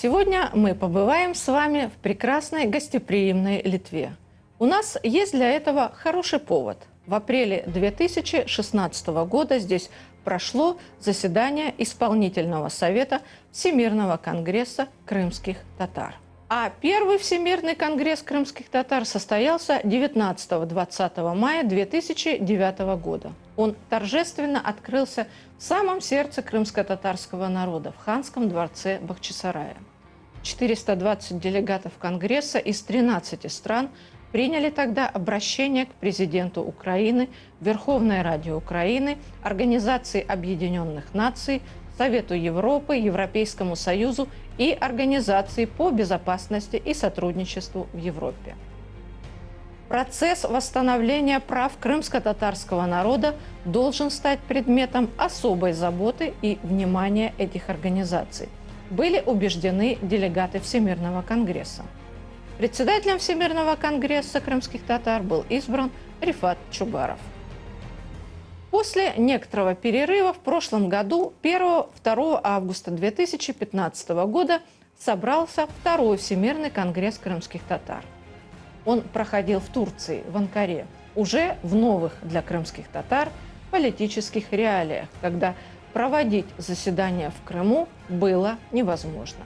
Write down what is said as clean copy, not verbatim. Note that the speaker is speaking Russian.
Сегодня мы побываем с вами в прекрасной гостеприимной Литве. У нас есть для этого хороший повод. В апреле 2016 года здесь прошло заседание Исполнительного совета Всемирного конгресса крымских татар. А первый Всемирный конгресс крымских татар состоялся 19-20 мая 2009 года. Он торжественно открылся в самом сердце крымско-татарского народа, в ханском дворце Бахчисарая. 420 делегатов Конгресса из 13 стран приняли тогда обращение к президенту Украины, Верховной Раде Украины, Организации Объединенных Наций, Совету Европы, Европейскому Союзу и Организации по безопасности и сотрудничеству в Европе. Процесс восстановления прав крымско-татарского народа должен стать предметом особой заботы и внимания этих организаций, были убеждены делегаты Всемирного конгресса. Председателем Всемирного конгресса крымских татар был избран Рифат Чубаров. После некоторого перерыва в прошлом году, 1-2 августа 2015 года, собрался Второй Всемирный конгресс крымских татар. Он проходил в Турции, в Анкаре, уже в новых для крымских татар политических реалиях, когда проводить заседания в Крыму было невозможно.